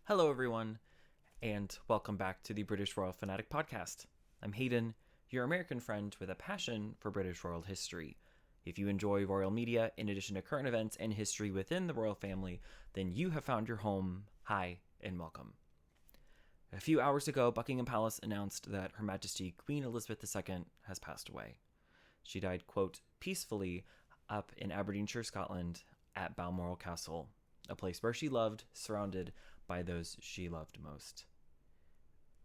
Hello, everyone, and welcome back to the British Royal Fanatic Podcast. I'm Hayden, your American friend with a passion for British royal history. If you enjoy royal media in addition to current events and history within the royal family, then you have found your home. Hi, and welcome. A few hours ago, Buckingham Palace announced that Her Majesty Queen Elizabeth II has passed away. She died, quote, peacefully up in Aberdeenshire, Scotland, at Balmoral Castle, a place where she loved, surrounded by those she loved most.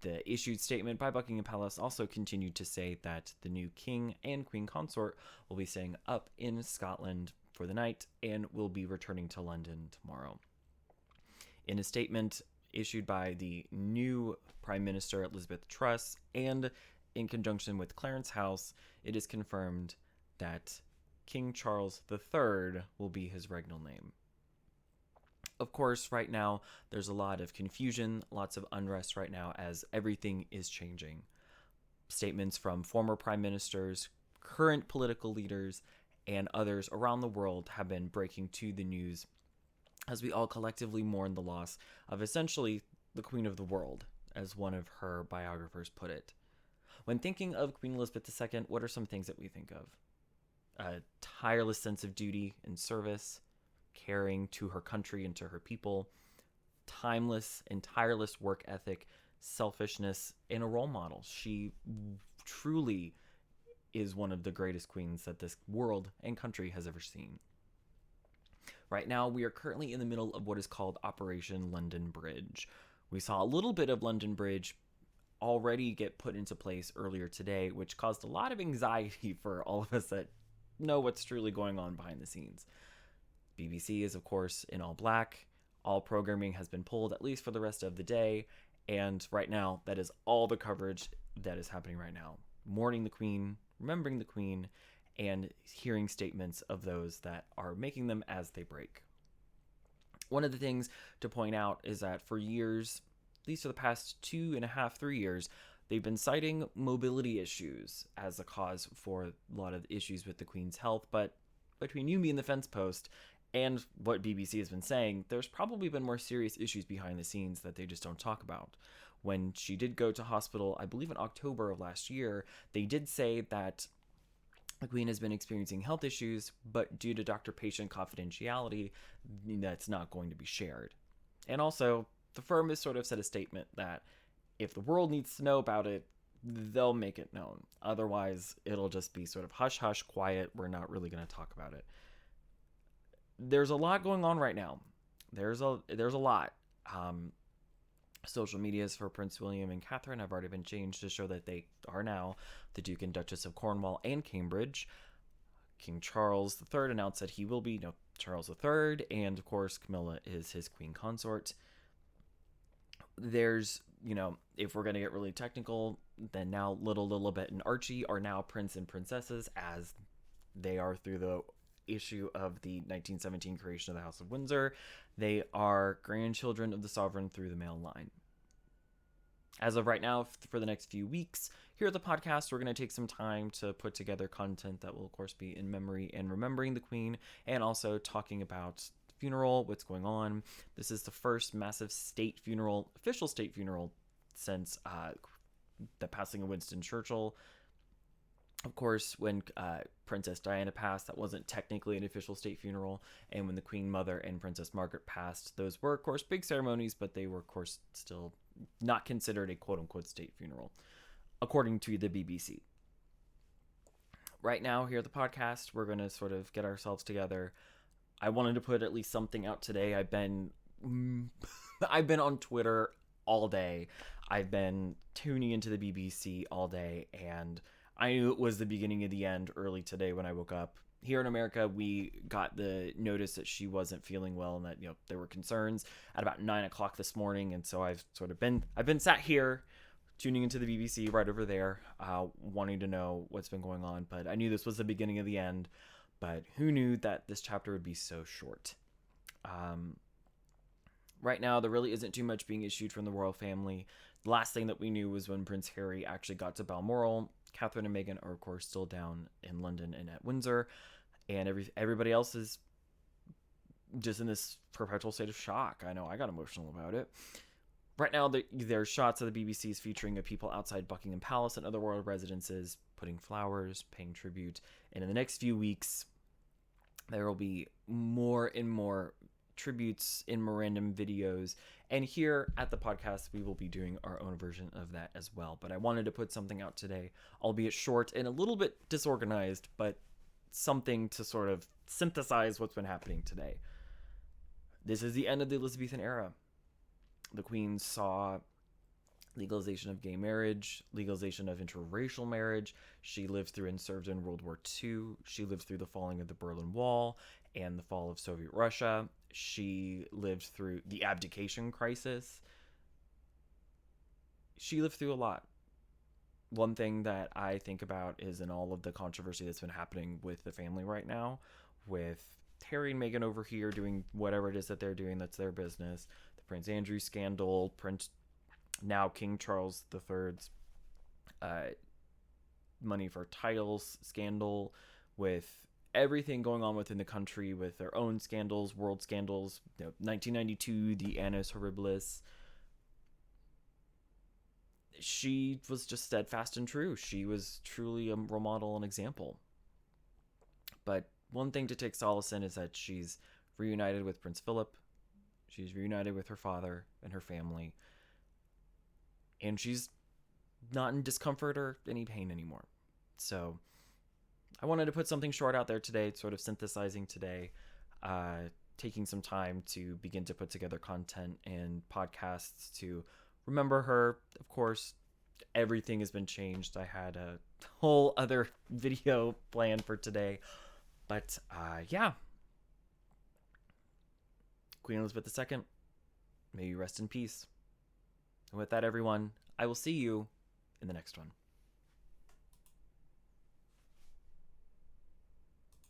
The issued statement by Buckingham Palace also continued to say that the new king and queen consort will be staying up in Scotland for the night and will be returning to London tomorrow. In a statement issued by the new Prime Minister Elizabeth Truss and in conjunction with Clarence House, it is confirmed that King Charles III will be his regnal name. Of course, right now, there's a lot of confusion, lots of unrest right now as everything is changing. Statements from former prime ministers, current political leaders, and others around the world have been breaking to the news as we all collectively mourn the loss of essentially the Queen of the World, as one of her biographers put it. When thinking of Queen Elizabeth II, what are some things that we think of? A tireless sense of duty and service, caring to her country and to her people, timeless and tireless work ethic, selfishness, and a role model. She truly is one of the greatest queens that this world and country has ever seen. Right now, we are currently in the middle of what is called Operation London Bridge. We saw a little bit of London Bridge already get put into place earlier today, which caused a lot of anxiety for all of us that know what's truly going on behind the scenes. BBC is, of course, in all black. All programming has been pulled, at least for the rest of the day. And right now, that is all the coverage that is happening right now. Mourning the Queen, remembering the Queen, and hearing statements of those that are making them as they break. One of the things to point out is that for years, at least for the past 2.5, 3 years, they've been citing mobility issues as a cause for a lot of issues with the Queen's health. But between you, me, and the fence post, and what BBC has been saying, there's probably been more serious issues behind the scenes that they just don't talk about. When she did go to hospital, I believe in October of last year, they did say that the Queen has been experiencing health issues, but due to doctor-patient confidentiality, that's not going to be shared. And also, the firm has sort of said a statement that if the world needs to know about it, they'll make it known. Otherwise, it'll just be sort of hush-hush, quiet. We're not really going to talk about it. There's a lot going on right now. There's a lot. Social medias for Prince William and Catherine have already been changed to show that they are now the Duke and Duchess of Cornwall and Cambridge. King Charles III announced that he will be Charles III, and of course Camilla is his queen consort. There's, if we're going to get really technical, then now little Lilibet and Archie are now prince and princesses, as they are through the issue of the 1917 creation of the House of Windsor. They are grandchildren of the sovereign through the male line. As of right now, for the next few weeks, here at the podcast, we're going to take some time to put together content that will, of course, be in memory and remembering the Queen, and also talking about the funeral, what's going on. This is the first massive state funeral, official state funeral, since the passing of Winston Churchill. Of course, when Princess Diana passed, that wasn't technically an official state funeral. And when the Queen Mother and Princess Margaret passed, those were, of course, big ceremonies, but they were, of course, still not considered a quote-unquote state funeral, according to the BBC. Right now, here at the podcast, we're going to sort of get ourselves together. I wanted to put at least something out today. I've been on Twitter all day. I've been tuning into the BBC all day, and I knew it was the beginning of the end early today when I woke up. Here in America, we got the notice that she wasn't feeling well and that, there were concerns at about 9 o'clock this morning. And so I've been sat here tuning into the BBC right over there, wanting to know what's been going on. But I knew this was the beginning of the end, but who knew that this chapter would be so short? Right now, there really isn't too much being issued from the royal family. The last thing that we knew was when Prince Harry actually got to Balmoral. Catherine and Meghan are, of course, still down in London and at Windsor. And everybody else is just in this perpetual state of shock. I know I got emotional about it. Right now, there's shots of the BBC's featuring of people outside Buckingham Palace and other royal residences putting flowers, paying tribute. And in the next few weeks, there will be more and more tributes in memorandum videos. And here at the podcast, we will be doing our own version of that as well. But I wanted to put something out today, albeit short and a little bit disorganized, but something to sort of synthesize what's been happening today. This is the end of the Elizabethan era. The Queen saw legalization of gay marriage, legalization of interracial marriage. She lived through and served in World War II. She lived through the falling of the Berlin Wall and the fall of Soviet Russia. She lived through the abdication crisis. She lived through a lot. One thing that I think about is in all of the controversy that's been happening with the family right now, with Harry and Meghan over here doing whatever it is that they're doing, that's their business. The Prince Andrew scandal, now King Charles III's money for titles scandal, with everything going on within the country with their own scandals, world scandals, 1992, the Annus Horribilis. She was just steadfast and true. She was truly a role model and example. But one thing to take solace in is that she's reunited with Prince Philip. She's reunited with her father and her family. And she's not in discomfort or any pain anymore. So I wanted to put something short out there today, sort of synthesizing today, taking some time to begin to put together content and podcasts to remember her. Of course, everything has been changed. I had a whole other video planned for today. But yeah. Queen Elizabeth II, may you rest in peace. And with that, everyone, I will see you in the next one.